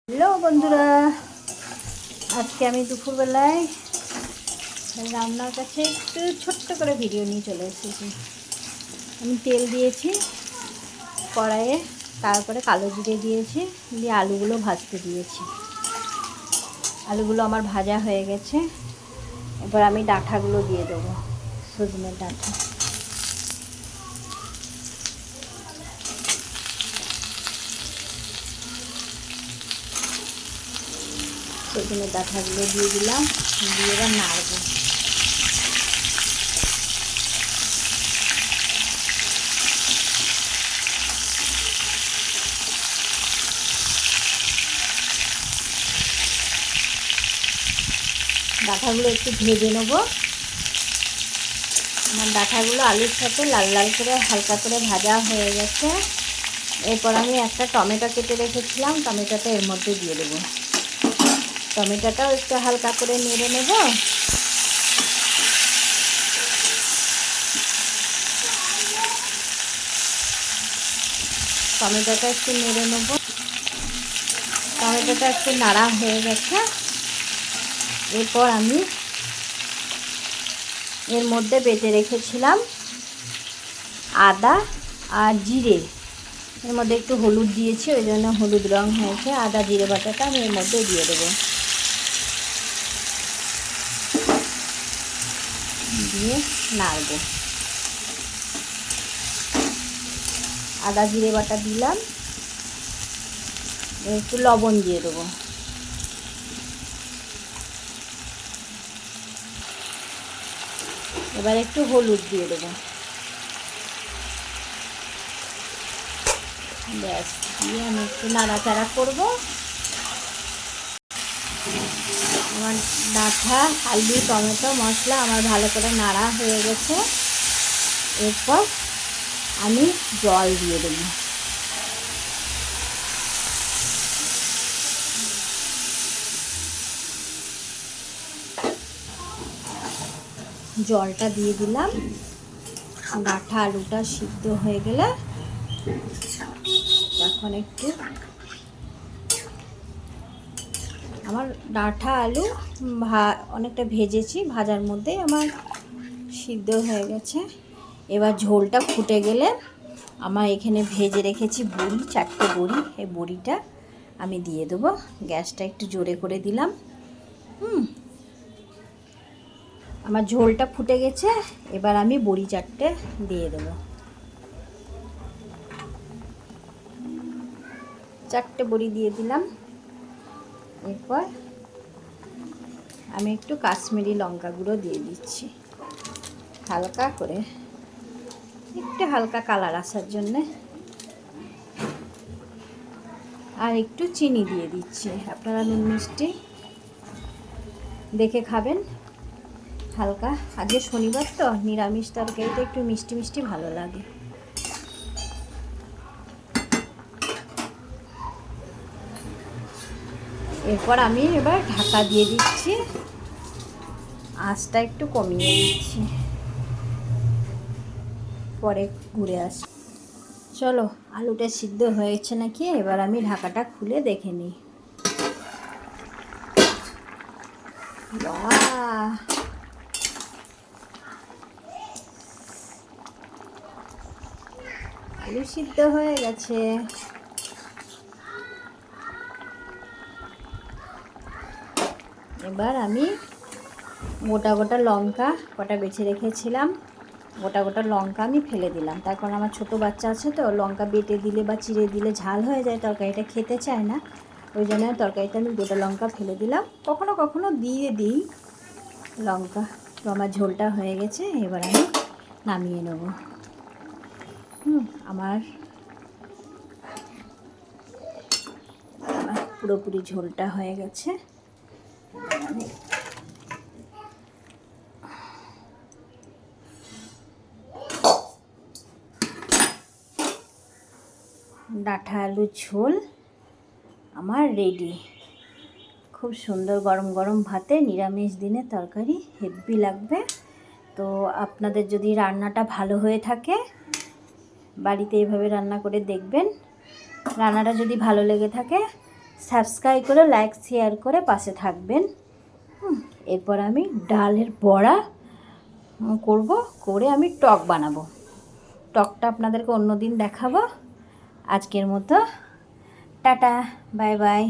Hello বন্ধুরা, আজকে আমি দুপুরবেলায় রান্নার কাছে একটু ছোট্ট করে ভিডিও নিয়ে চলে এসেছি। আমি তেল দিয়েছি কড়াইয়ে, তারপরে কালো জিরে দিয়েছি, দিয়ে আলুগুলো ভাজতে দিয়েছি। আলুগুলো আমার ভাজা হয়ে গেছে। এবার আমি ডাঁটাগুলো দিয়ে দেবো, সজনের ডাঁটা। সজনের ডাঁটাগুলো দিয়ে দিলাম, দিয়ে এবার নাড়বো। ডাঁটাগুলো একটু ভেজে নেবো। আমার ডাঁটাগুলো আলুর সাথে লাল লাল করে হালকা করে ভাজা হয়ে গেছে। এরপর আমি একটা টমেটো কেটে রেখেছিলাম, টমেটোটা এর মধ্যে দিয়ে দেবো। টমেটোটাও একটু হালকা করে নেড়ে নেব। টমেটোটা একটু নেড়ে নেব। টমেটোটা একটু নাড়া হয়ে গেছে। এরপর আমি এর মধ্যে বেটে রেখেছিলাম আদা আর জিরে। এর মধ্যে একটু হলুদ দিয়েছি, ওই জন্য হলুদ রং হয়েছে। আদা জিরে বাটাটা আমি এর মধ্যে দিয়ে দেবো, দিয়ে নাড়বো। আদা জিরে বাটা দিলাম, একটু লবণ দিয়ে দেবো। এবার একটু হলুদ দিয়ে দেবো। ব্যাস, দিয়ে আমি একটু নাড়াচাড়া করবো। আমার ডাঁটা, আলু, টমেটো, মশলা আমার ভালো করে নাড়া হয়ে গেছে। এরপর আমি জল দিয়ে দেবো। জলটা দিয়ে দিলাম। ডাঁটা আলুটা সিদ্ধ হয়ে গেলে এখন একটু আমার ডাঁটা আলু অনেকটা ভেজেছি, ভাজার মধ্যেই আমার সিদ্ধ হয়ে গেছে। এবার ঝোলটা ফুটে গেলে আমার এখানে ভেজে রেখেছি বড়ি, 4টে বড়ি, এই বড়িটা আমি দিয়ে দেবো। গ্যাসটা একটু জোরে করে দিলাম। আমার ঝোলটা ফুটে গেছে। এবার আমি বড়ি 4টে দিয়ে দেবো। 4টে বড়ি দিয়ে দিলাম। এরপর আমি একটু কাশ্মীরি লঙ্কা গুঁড়ো দিয়ে দিচ্ছি, হালকা করে, একটু হালকা কালার আসার জন্যে। আর একটু চিনি দিয়ে দিচ্ছি। আপনারা নুন মিষ্টি দেখে খাবেন হালকা। আজকে শনিবার তো, নিরামিষ তরকারিটা একটু মিষ্টি মিষ্টি ভালো লাগে। এরপর আমি এবার ঢাকা দিয়ে দিচ্ছি, আঁচটা একটু কমিয়ে দিচ্ছি, পরে ঘুরে আসি। চলো, আলুটা সিদ্ধ হয়েছে নাকি এবার আমি ঢাকাটা খুলে দেখে নিই। আলু সিদ্ধ হয়ে গেছে। এবার আমি গোটা গোটা লঙ্কা কটা বেছে রেখেছিলাম, গোটা গোটা লঙ্কা আমি ফেলে দিলাম। তারপর আমার ছোট বাচ্চা আছে তো, লঙ্কা বেটে দিলে বা চিড়ে দিলে ঝাল হয়ে যায়, তরকারিটা খেতে চায় না। ওই জন্য তরকারিটা আমি গোটা লঙ্কা ফেলে দিলাম। কখনো কখনো দিয়ে দিই লঙ্কা। তো আমার ঝোলটা হয়ে গেছে, এবার আমি নামিয়ে নেব। আমার পুরোপুরি ঝোলটা হয়ে গেছে। ডাঁটা আলুর ঝোল আমার রেডি। খুব সুন্দর গরম গরম ভাতে, নিরামিষ দিনে তরকারি হেভি লাগবে। তো আপনাদের যদি রান্নাটা ভালো হয়ে থাকে, বাড়িতে এইভাবে রান্না করে দেখবেন। রান্নাটা যদি ভালো লেগে থাকে, সাবস্ক্রাইব করে লাইক শেয়ার করে পাশে থাকবেন। এরপর আমি ডালের বড়া করব, করে আমি টক বানাবো। টকটা আপনাদেরকে অন্য দিন দেখাবো। আজকের মতো টাটা, বাই বাই।